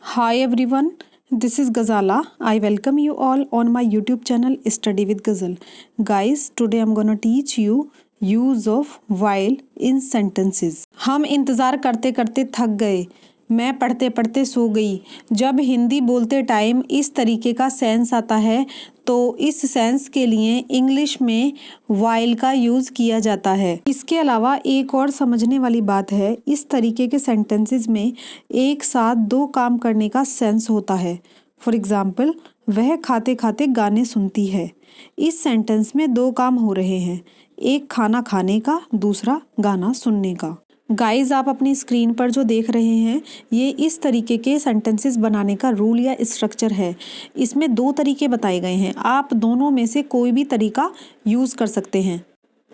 Hi everyone, this is Ghazala. I welcome you all on my YouTube channel Study with Ghazal. Guys, today I'm gonna teach you use of while in sentences. हम इंतज़ार करते करते थक गए, मैं पढ़ते पढ़ते सो गई। जब हिंदी बोलते टाइम इस तरीके का सेंस आता है तो इस सेंस के लिए इंग्लिश में वाइल का यूज़ किया जाता है। इसके अलावा एक और समझने वाली बात है, इस तरीके के सेंटेंसेस में एक साथ दो काम करने का सेंस होता है। फॉर एग्ज़ाम्पल, वह खाते खाते गाने सुनती है। इस सेंटेंस में दो काम हो रहे हैं, एक खाना खाने का, दूसरा गाना सुनने का। गाइस, आप अपनी स्क्रीन पर जो देख रहे हैं ये इस तरीके के सेंटेंसेस बनाने का रूल या स्ट्रक्चर है। इसमें दो तरीके बताए गए हैं, आप दोनों में से कोई भी तरीका यूज़ कर सकते हैं।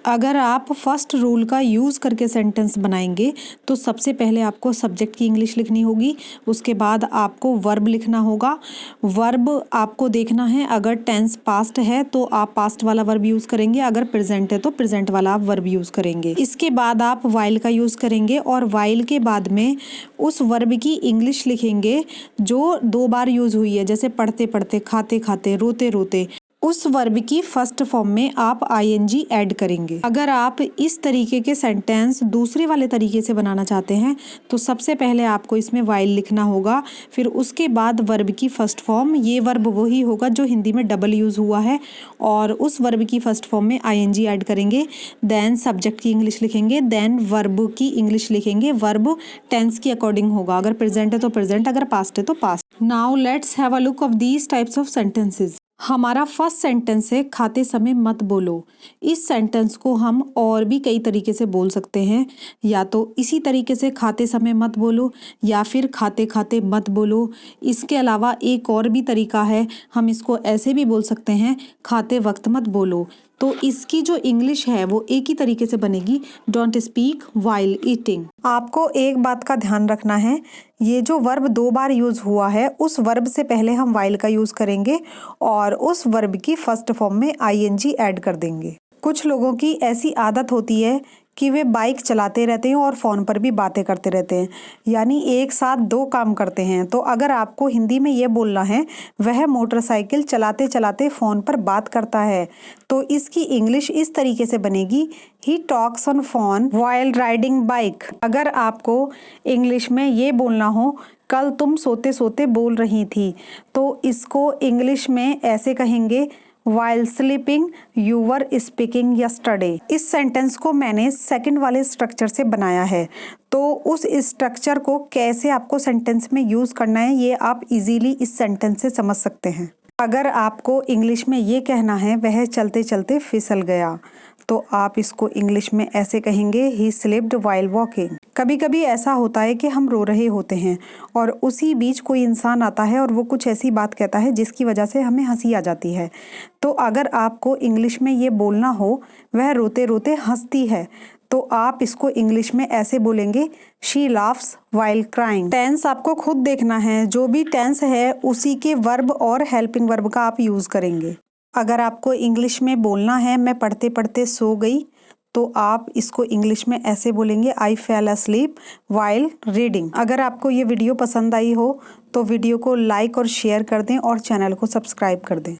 अगर आप फर्स्ट रूल का यूज़ करके सेंटेंस बनाएंगे तो सबसे पहले आपको सब्जेक्ट की इंग्लिश लिखनी होगी, उसके बाद आपको वर्ब लिखना होगा। वर्ब आपको देखना है, अगर टेंस पास्ट है तो आप पास्ट वाला वर्ब यूज़ करेंगे, अगर प्रेजेंट है तो प्रेजेंट वाला आप वर्ब यूज़ करेंगे। इसके बाद आप वाइल का यूज़ करेंगे और वाइल के बाद में उस वर्ब की इंग्लिश लिखेंगे जो दो बार यूज़ हुई है, जैसे पढ़ते पढ़ते, खाते खाते, रोते रोते। उस वर्ब की फर्स्ट फॉर्म में आप आईएनजी ऐड करेंगे। अगर आप इस तरीके के सेंटेंस दूसरे वाले तरीके से बनाना चाहते हैं तो सबसे पहले आपको इसमें वाइल लिखना होगा, फिर उसके बाद वर्ब की फर्स्ट फॉर्म, ये वर्ब वही होगा जो हिंदी में डबल यूज़ हुआ है, और उस वर्ब की फर्स्ट फॉर्म में आईएनजी ऐड करेंगे। देन सब्जेक्ट की इंग्लिश लिखेंगे, देन वर्ब की इंग्लिश लिखेंगे। वर्ब टेंस की अकॉर्डिंग होगा, अगर प्रेजेंट है तो प्रेजेंट, अगर पास्ट है तो past. Now let's have a look of these types of sentences. हमारा फर्स्ट सेंटेंस है खाते समय मत बोलो। इस सेंटेंस को हम और भी कई तरीके से बोल सकते हैं, या तो इसी तरीके से खाते समय मत बोलो, या फिर खाते खाते मत बोलो। इसके अलावा एक और भी तरीका है, हम इसको ऐसे भी बोल सकते हैं, खाते वक्त मत बोलो। तो इसकी जो इंग्लिश है वो एक ही तरीके से बनेगी, डोंट स्पीक वाइल ईटिंग। आपको एक बात का ध्यान रखना है, ये जो वर्ब दो बार यूज़ हुआ है उस वर्ब से पहले हम वाइल का यूज़ करेंगे और उस वर्ब की फर्स्ट फॉर्म में आईएनजी ऐड कर देंगे। कुछ लोगों की ऐसी आदत होती है कि वे बाइक चलाते रहते हैं और फ़ोन पर भी बातें करते रहते हैं, यानी एक साथ दो काम करते हैं। तो अगर आपको हिंदी में ये बोलना है वह मोटरसाइकिल चलाते चलाते फ़ोन पर बात करता है, तो इसकी इंग्लिश इस तरीके से बनेगी, he talks on phone while riding bike. अगर आपको इंग्लिश में ये बोलना हो कल तुम सोते सोते बोल रही थी, तो इसको इंग्लिश में ऐसे कहेंगे, While sleeping you were speaking yesterday। इस सेंटेंस को मैंने सेकंड वाले स्ट्रक्चर से बनाया है, तो उस स्ट्रक्चर को कैसे आपको सेंटेंस में यूज़ करना है ये आप इजीली इस सेंटेंस से समझ सकते हैं। अगर आपको इंग्लिश में ये कहना है वह चलते चलते फिसल गया, तो आप इसको इंग्लिश में ऐसे कहेंगे, ही स्लिप्ड वाइल वॉकिंग। कभी कभी ऐसा होता है कि हम रो रहे होते हैं और उसी बीच कोई इंसान आता है और वो कुछ ऐसी बात कहता है जिसकी वजह से हमें हंसी आ जाती है। तो अगर आपको इंग्लिश में ये बोलना हो वह रोते रोते हंसती है, तो आप इसको इंग्लिश में ऐसे बोलेंगे, she laughs while crying. Tense आपको खुद देखना है, जो भी टेंस है उसी के वर्ब और हेल्पिंग वर्ब का आप यूज़ करेंगे। अगर आपको इंग्लिश में बोलना है मैं पढ़ते पढ़ते सो गई, तो आप इसको इंग्लिश में ऐसे बोलेंगे, आई फेल अस्लीप वाइल रीडिंग। अगर आपको ये वीडियो पसंद आई हो तो वीडियो को लाइक और शेयर कर दें और चैनल को सब्सक्राइब कर दें।